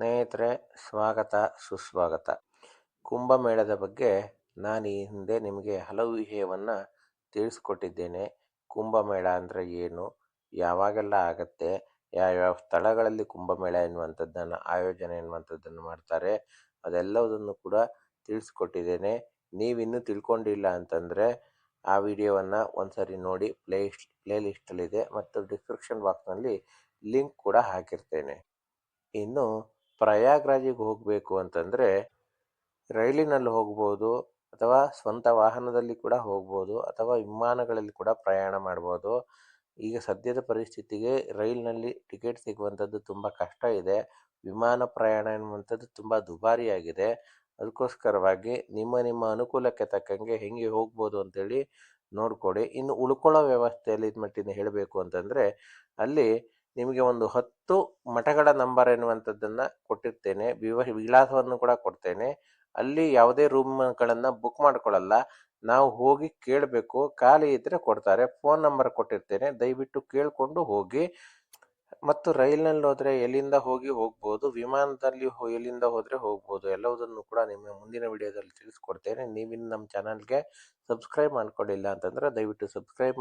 ಸ್ನೇಹಿತರೆ, ಸ್ವಾಗತ ಸುಸ್ವಾಗತ. ಕುಂಭಮೇಳದ ಬಗ್ಗೆ ನಾನು ಈ ಹಿಂದೆ ನಿಮಗೆ ಹಲವು ವಿಷಯವನ್ನು ತಿಳಿಸ್ಕೊಟ್ಟಿದ್ದೇನೆ. ಕುಂಭಮೇಳ ಅಂದರೆ ಏನು, ಯಾವಾಗೆಲ್ಲ ಆಗತ್ತೆ, ಯಾವ್ಯಾವ ಸ್ಥಳಗಳಲ್ಲಿ ಕುಂಭಮೇಳ ಎನ್ನುವಂಥದ್ದನ್ನು ಆಯೋಜನೆ ಎನ್ನುವಂಥದ್ದನ್ನು ಮಾಡ್ತಾರೆ, ಅದೆಲ್ಲವುದನ್ನು ಕೂಡ ತಿಳಿಸ್ಕೊಟ್ಟಿದ್ದೇನೆ. ನೀವಿನ್ನೂ ತಿಳ್ಕೊಂಡಿಲ್ಲ ಅಂತಂದರೆ ಆ ವಿಡಿಯೋವನ್ನು ಒಂದ್ಸರಿ ನೋಡಿ. ಪ್ಲೇ ಲಿಸ್ಟಲ್ಲಿದೆ ಮತ್ತು ಡಿಸ್ಕ್ರಿಪ್ಷನ್ ಬಾಕ್ಸ್ನಲ್ಲಿ ಲಿಂಕ್ ಕೂಡ ಹಾಕಿರ್ತೇನೆ. ಇನ್ನು ಪ್ರಯಾಗ್ರಾಜಿಗೆ ಹೋಗಬೇಕು ಅಂತಂದರೆ ರೈಲಿನಲ್ಲಿ ಹೋಗ್ಬೋದು, ಅಥವಾ ಸ್ವಂತ ವಾಹನದಲ್ಲಿ ಕೂಡ ಹೋಗ್ಬೋದು, ಅಥವಾ ವಿಮಾನಗಳಲ್ಲಿ ಕೂಡ ಪ್ರಯಾಣ ಮಾಡ್ಬೋದು. ಈಗ ಸದ್ಯದ ಪರಿಸ್ಥಿತಿಗೆ ರೈಲಿನಲ್ಲಿ ಟಿಕೆಟ್ ಸಿಗುವಂಥದ್ದು ತುಂಬ ಕಷ್ಟ ಇದೆ. ವಿಮಾನ ಪ್ರಯಾಣ ಎನ್ನುವಂಥದ್ದು ತುಂಬ ದುಬಾರಿಯಾಗಿದೆ. ಅದಕ್ಕೋಸ್ಕರವಾಗಿ ನಿಮ್ಮ ಅನುಕೂಲಕ್ಕೆ ತಕ್ಕಂಗೆ ಹೆಂಗೆ ಹೋಗ್ಬೋದು ಅಂತೇಳಿ ನೋಡಿಕೊಡಿ. ಇನ್ನು ಉಳ್ಕೊಳ್ಳೋ ವ್ಯವಸ್ಥೆಯಲ್ಲಿ ಮಟ್ಟಿನ ಹೇಳಬೇಕು ಅಂತಂದರೆ ಅಲ್ಲಿ ನಿಮಗೆ ಒಂದು 10 ಮಠಗಳ ನಂಬರ್ ಎನ್ನುವಂಥದ್ದನ್ನು ಕೊಟ್ಟಿರ್ತೇನೆ. ವಿಳಾಸವನ್ನು ಕೂಡ ಕೊಡ್ತೇನೆ. ಅಲ್ಲಿ ಯಾವುದೇ ರೂಮ್ಗಳನ್ನು ಬುಕ್ ಮಾಡ್ಕೊಳ್ಳಲ್ಲ, ನಾವು ಹೋಗಿ ಕೇಳಬೇಕು. ಖಾಲಿ ಇದ್ದರೆ ಕೊಡ್ತಾರೆ. ಫೋನ್ ನಂಬರ್ ಕೊಟ್ಟಿರ್ತೇನೆ, ದಯವಿಟ್ಟು ಕೇಳಿಕೊಂಡು ಹೋಗಿ. ಮತ್ತು ರೈಲಿನಲ್ಲಿ ಹೋದರೆ ಎಲ್ಲಿಂದ ಹೋಗ್ಬೋದು, ವಿಮಾನದಲ್ಲಿ ಎಲ್ಲಿಂದ ಹೋದರೆ ಹೋಗ್ಬೋದು, ಎಲ್ಲವುದನ್ನು ಕೂಡ ನಿಮ್ಮ ಮುಂದಿನ ವಿಡಿಯೋದಲ್ಲಿ ತಿಳಿಸ್ಕೊಡ್ತೇನೆ. ನೀವಿನ್ನು ನಮ್ಮ ಚಾನಲ್ಗೆ ಸಬ್ಸ್ಕ್ರೈಬ್ ಮಾಡ್ಕೊಳ್ಳಿಲ್ಲ ಅಂತಂದರೆ ದಯವಿಟ್ಟು ಸಬ್ಸ್ಕ್ರೈಬ್ ಮಾಡಿ.